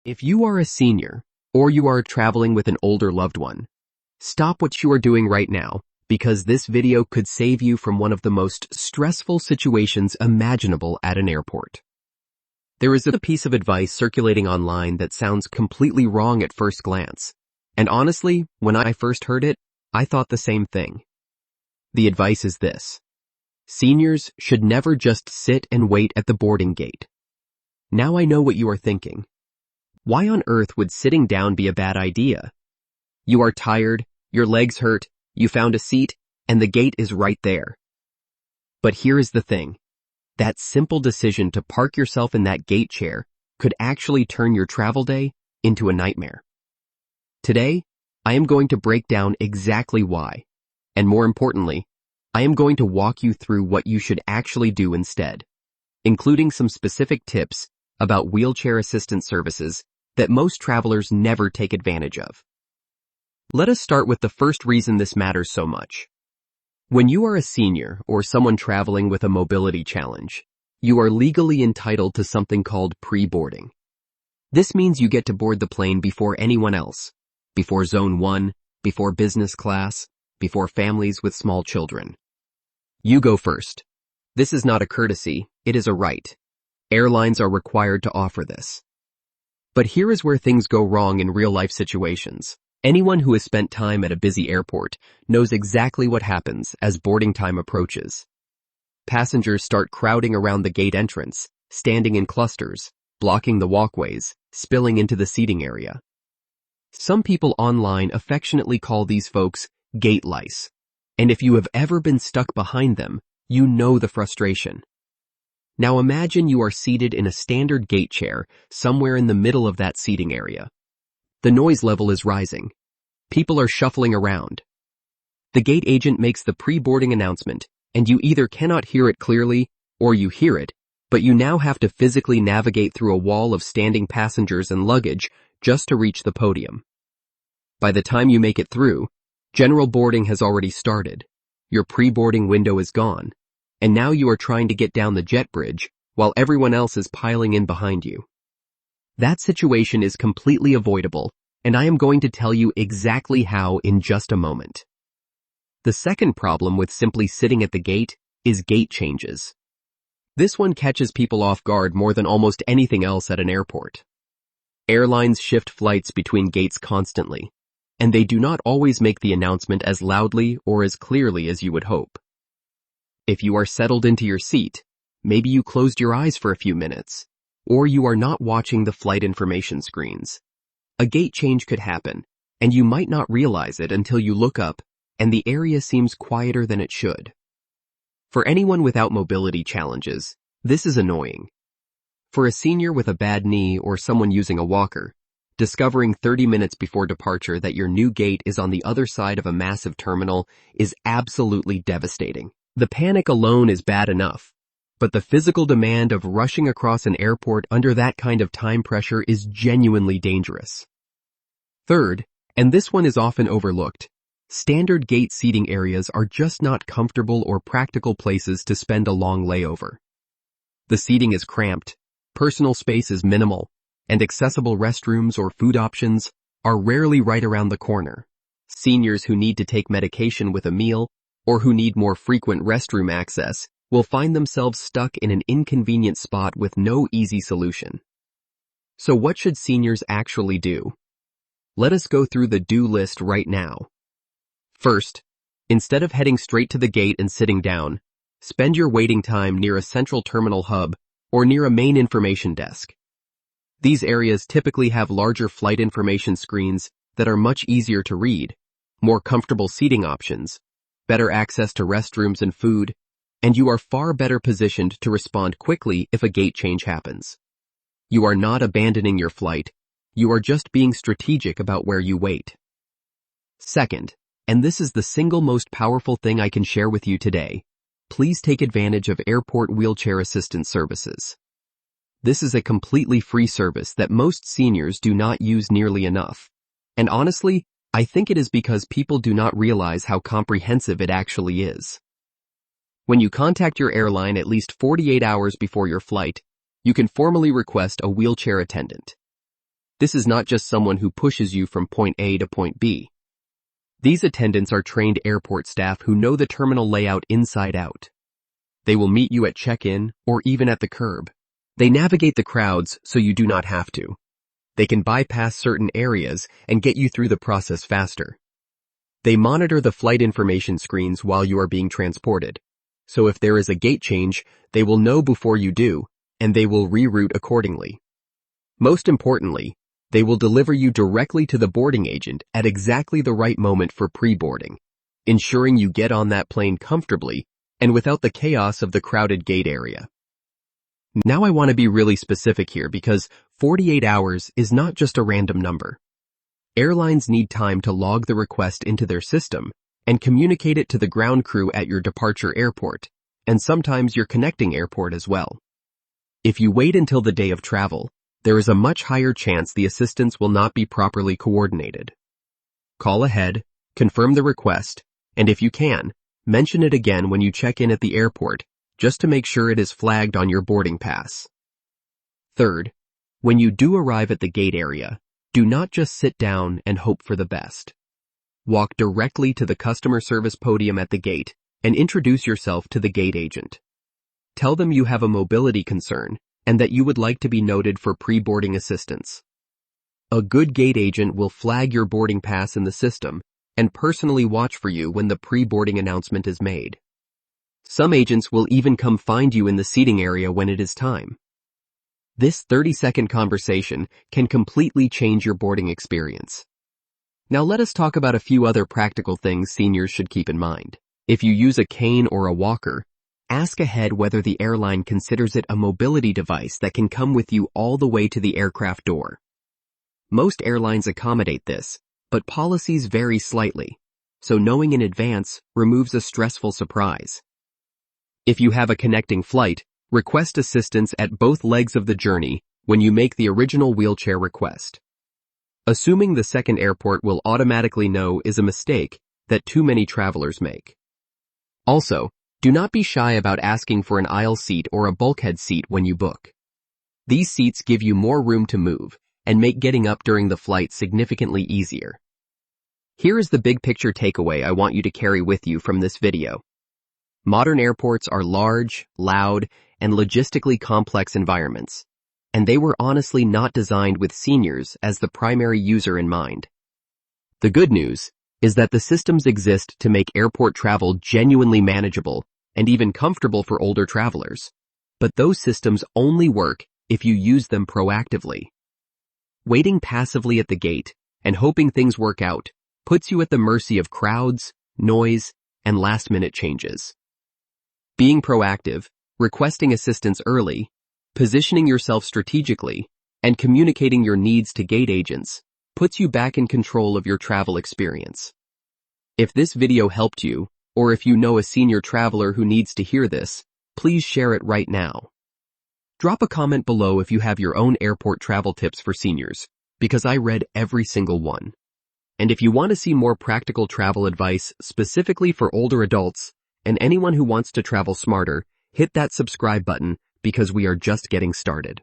If you are a senior, or you are traveling with an older loved one, stop what you are doing right now, because this video could save you from one of the most stressful situations imaginable at an airport. There is a piece of advice circulating online that sounds completely wrong at first glance, and honestly, when I first heard it, I thought the same thing. The advice is this: seniors should never just sit and wait at the boarding gate. Now I know what you are thinking. Why on earth would sitting down be a bad idea? You are tired, your legs hurt, you found a seat, and the gate is right there. But here is the thing. That simple decision to park yourself in that gate chair could actually turn your travel day into a nightmare. Today, I am going to break down exactly why, and more importantly, I am going to walk you through what you should actually do instead, including some specific tips about wheelchair assistance services that most travelers never take advantage of. Let us start with the first reason this matters so much. When you are a senior or someone traveling with a mobility challenge, you are legally entitled to something called pre-boarding. This means you get to board the plane before anyone else, before Zone 1, before business class, before families with small children. You go first. This is not a courtesy, it is a right. Airlines are required to offer this. But here is where things go wrong in real-life situations. Anyone who has spent time at a busy airport knows exactly what happens as boarding time approaches. Passengers start crowding around the gate entrance, standing in clusters, blocking the walkways, spilling into the seating area. Some people online affectionately call these folks gate lice, and if you have ever been stuck behind them, you know the frustration. Now imagine you are seated in a standard gate chair somewhere in the middle of that seating area. The noise level is rising. People are shuffling around. The gate agent makes the pre-boarding announcement, and you either cannot hear it clearly, or you hear it, but you now have to physically navigate through a wall of standing passengers and luggage just to reach the podium. By the time you make it through, general boarding has already started. Your pre-boarding window is gone, and now you are trying to get down the jet bridge while everyone else is piling in behind you. That situation is completely avoidable, and I am going to tell you exactly how in just a moment. The second problem with simply sitting at the gate is gate changes. This one catches people off guard more than almost anything else at an airport. Airlines shift flights between gates constantly, and they do not always make the announcement as loudly or as clearly as you would hope. If you are settled into your seat, maybe you closed your eyes for a few minutes, or you are not watching the flight information screens. A gate change could happen, and you might not realize it until you look up and the area seems quieter than it should. For anyone without mobility challenges, this is annoying. For a senior with a bad knee or someone using a walker, discovering 30 minutes before departure that your new gate is on the other side of a massive terminal is absolutely devastating. The panic alone is bad enough, but the physical demand of rushing across an airport under that kind of time pressure is genuinely dangerous. Third, and this one is often overlooked, standard gate seating areas are just not comfortable or practical places to spend a long layover. The seating is cramped, personal space is minimal, and accessible restrooms or food options are rarely right around the corner. Seniors who need to take medication with a meal or who need more frequent restroom access will find themselves stuck in an inconvenient spot with no easy solution. So what should seniors actually do? Let us go through the do list right now. First, instead of heading straight to the gate and sitting down, spend your waiting time near a central terminal hub or near a main information desk. These areas typically have larger flight information screens that are much easier to read, more comfortable seating options, better access to restrooms and food, and you are far better positioned to respond quickly if a gate change happens. You are not abandoning your flight, you are just being strategic about where you wait. Second, and this is the single most powerful thing I can share with you today, please take advantage of airport wheelchair assistance services. This is a completely free service that most seniors do not use nearly enough, and honestly, I think it is because people do not realize how comprehensive it actually is. When you contact your airline at least 48 hours before your flight, you can formally request a wheelchair attendant. This is not just someone who pushes you from point A to point B. These attendants are trained airport staff who know the terminal layout inside out. They will meet you at check-in or even at the curb. They navigate the crowds so you do not have to. They can bypass certain areas and get you through the process faster. They monitor the flight information screens while you are being transported. So if there is a gate change, they will know before you do, and they will reroute accordingly. Most importantly, they will deliver you directly to the boarding agent at exactly the right moment for pre-boarding, ensuring you get on that plane comfortably and without the chaos of the crowded gate area. Now I want to be really specific here because 48 hours is not just a random number. Airlines need time to log the request into their system and communicate it to the ground crew at your departure airport, and sometimes your connecting airport as well. If you wait until the day of travel, there is a much higher chance the assistance will not be properly coordinated. Call ahead, confirm the request, and if you can, mention it again when you check in at the airport, just to make sure it is flagged on your boarding pass. Third, when you do arrive at the gate area, do not just sit down and hope for the best. Walk directly to the customer service podium at the gate and introduce yourself to the gate agent. Tell them you have a mobility concern and that you would like to be noted for pre-boarding assistance. A good gate agent will flag your boarding pass in the system and personally watch for you when the pre-boarding announcement is made. Some agents will even come find you in the seating area when it is time. This 30-second conversation can completely change your boarding experience. Now let us talk about a few other practical things seniors should keep in mind. If you use a cane or a walker, ask ahead whether the airline considers it a mobility device that can come with you all the way to the aircraft door. Most airlines accommodate this, but policies vary slightly, so knowing in advance removes a stressful surprise. If you have a connecting flight, request assistance at both legs of the journey when you make the original wheelchair request. Assuming the second airport will automatically know is a mistake that too many travelers make. Also, do not be shy about asking for an aisle seat or a bulkhead seat when you book. These seats give you more room to move and make getting up during the flight significantly easier. Here is the big picture takeaway I want you to carry with you from this video. Modern airports are large, loud, and logistically complex environments, and they were honestly not designed with seniors as the primary user in mind. The good news is that the systems exist to make airport travel genuinely manageable and even comfortable for older travelers, but those systems only work if you use them proactively. Waiting passively at the gate and hoping things work out puts you at the mercy of crowds, noise, and last-minute changes. Being proactive, requesting assistance early, positioning yourself strategically, and communicating your needs to gate agents puts you back in control of your travel experience. If this video helped you, or if you know a senior traveler who needs to hear this, please share it right now. Drop a comment below if you have your own airport travel tips for seniors, because I read every single one. And if you want to see more practical travel advice specifically for older adults and anyone who wants to travel smarter, hit that subscribe button because we are just getting started.